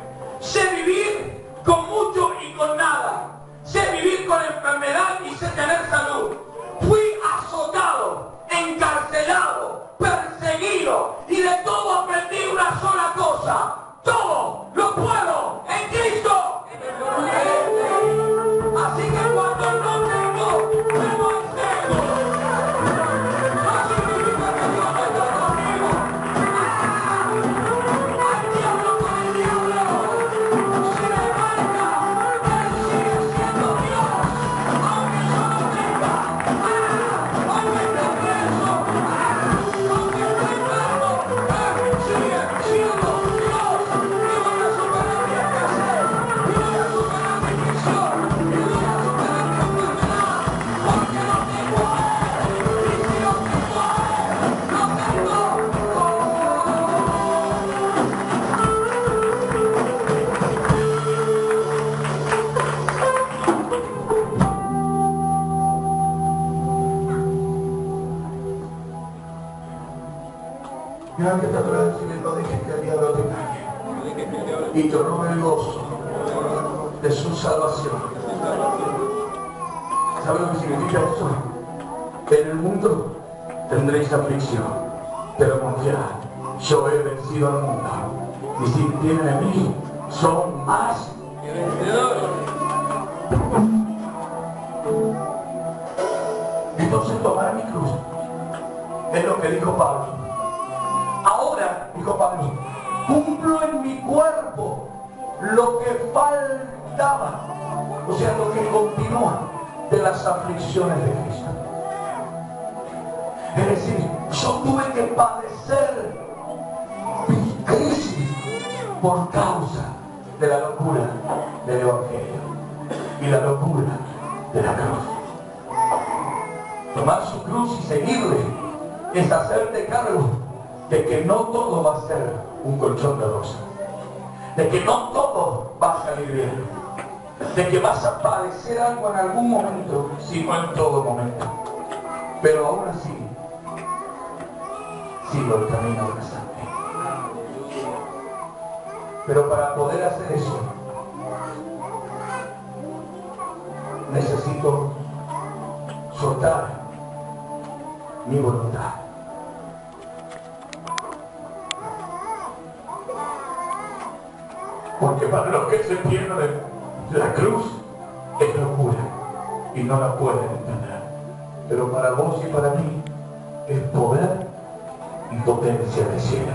Sé vivir con mucho y con nada. Sé vivir con enfermedad y sé tener salud. Fui azotado, encarcelado, perseguido, y de todo aprendí una sola cosa: todo lo puedo en Cristo. Así que cuando no tengo, me mantengo. No significa que Dios no está conmigo. ¡Al diablo con el diablo! Si me marca, Él sigue siendo Dios, aunque yo no tenga. Aunque esté preso, aunque esté enfermo, decirle, no dejes que el diablo te engañe. Y te robe el gozo de su salvación. ¿Sabes lo que significa eso? En el mundo tendréis aflicción, pero confiad, yo he vencido al mundo. Y si tienen en mí, son más que vencedores. Entonces tomar mi cruz es lo que dijo Pablo. Ahora, dijo Pablo, cumplo en mi cuerpo lo que faltaba, o sea, lo que continúa de las aflicciones de Cristo. Es decir, yo tuve que padecer mi crisis por causa de la locura del Evangelio y la locura de la cruz. Tomar su cruz y seguirle es hacerte cargo de que no todo va a ser un colchón de rosas, de que no todo va a salir bien, de que vas a padecer algo en algún momento, si no en todo momento, pero aún así sigo el camino de la santidad. Pero para poder hacer eso necesito soltar mi voluntad. Porque para los que se pierden, la cruz es locura y no la pueden entender. Pero para vos y para mí es poder y potencia de cielo.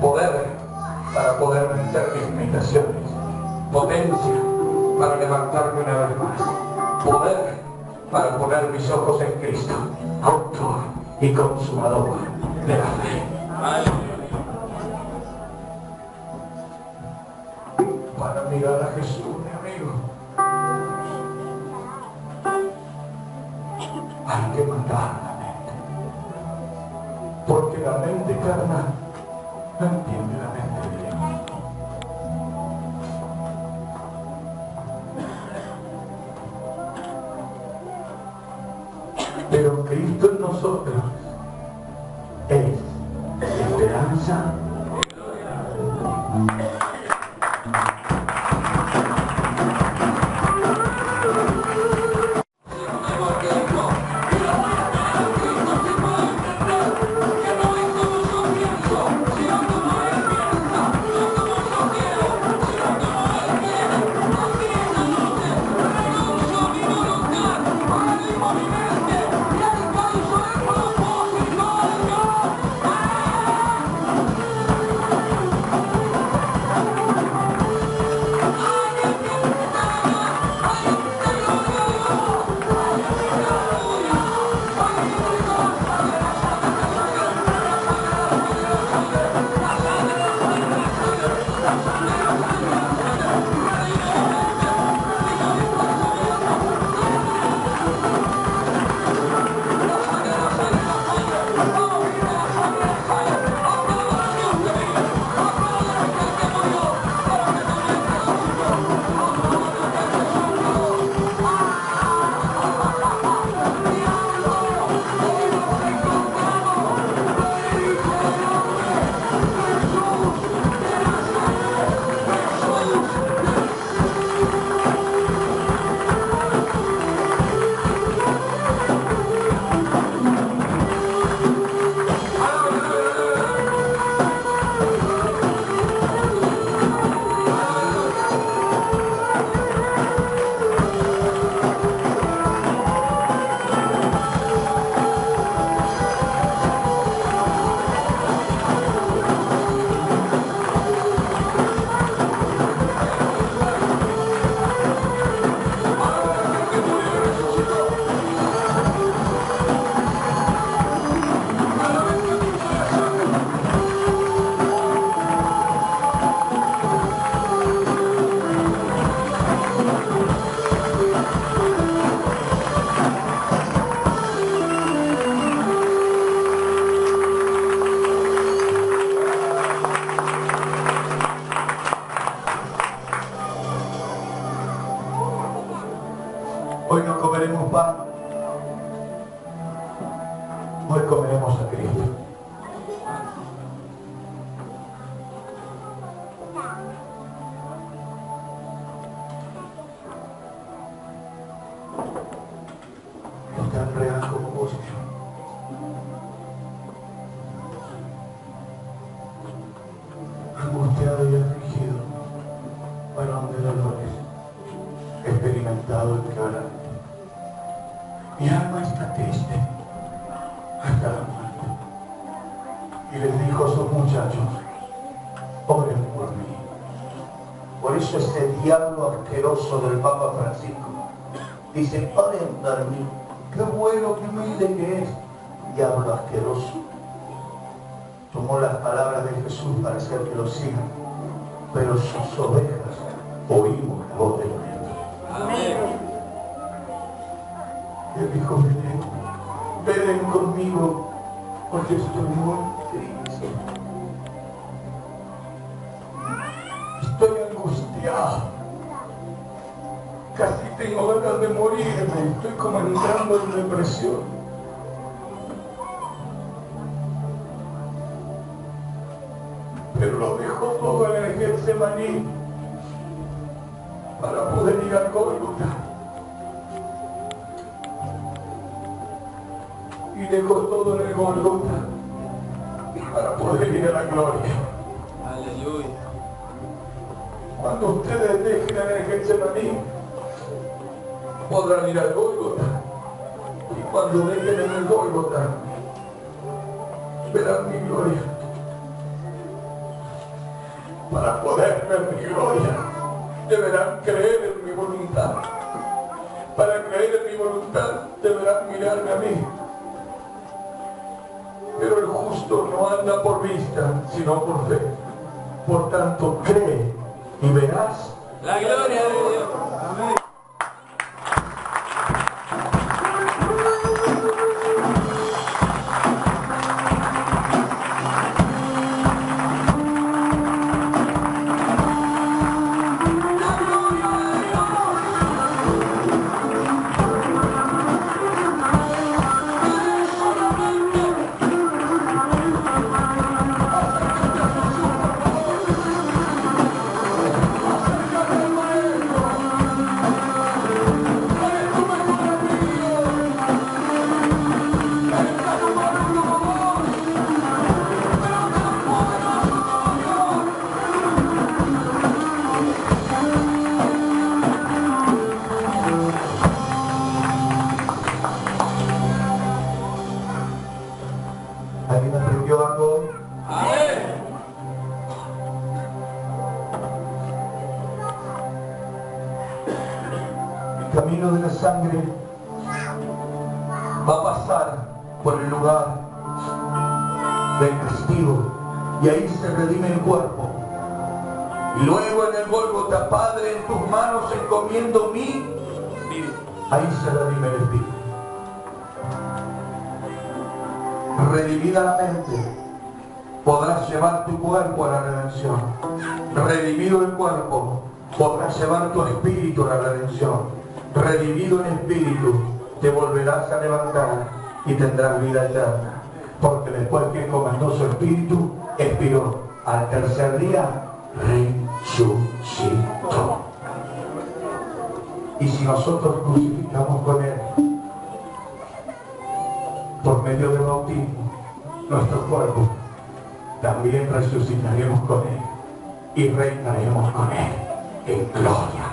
Poder para poder vencer mis limitaciones. Potencia para levantarme una vez más. Poder para poner mis ojos en Cristo, autor y consumador de la fe. Para mirar a Jesús, mi amigo, hay que matar la mente, porque la mente carnal no entiende la mente de Dios. Pero Cristo en nosotros es esperanza. tan real como vos. Angustiado y afligido, varón de dolores, experimentado el quebranto. Mi alma está triste hasta la muerte. Y les dijo a sus muchachos, oren por mí. Por eso este diablo asqueroso del Papa Francisco dice, oren por mí. Qué bueno, qué humilde que es. Diablo asqueroso. Tomó las palabras de Jesús para hacer que lo sigan, pero sus ovejas oímos la voz del viento. Amén. Él dijo, venen conmigo, porque estoy muy triste. Estoy angustiado. Casi tengo ganas de morirme. Estoy como entrando en depresión. Pero lo dejó todo en el Getsemaní para poder ir al Gólgota. Y dejó todo en el Gólgota para poder ir a la gloria. Aleluya. Cuando ustedes dejen en el Getsemaní, podrán ir al Gólgota. Y cuando dejen en el Gólgota, verán mi gloria. Para poder ver mi gloria, deberán creer en mi voluntad. Para creer en mi voluntad, deberán mirarme a mí. Pero el justo no anda por vista, sino por fe. Por tanto, cree y verás La gloria de Dios. Amén. ¿Alguien aprendió algo hoy? Amén. El camino de la sangre va a pasar por el lugar del testigo y ahí se redime el cuerpo. Y luego en el Gólgota, Padre, en tus manos encomiendo mi espíritu. Ahí se redime el espíritu. Redimida la mente, podrás llevar tu cuerpo a la redención. Redimido el cuerpo, podrás llevar tu espíritu a la redención. Redimido el espíritu, te volverás a levantar y tendrás vida eterna. Porque después que encomendó su espíritu, expiró. Al tercer día, resucitó. Y si nosotros crucificamos con él, por medio del bautismo, nuestro cuerpo, también resucitaremos con él y reinaremos con él en gloria.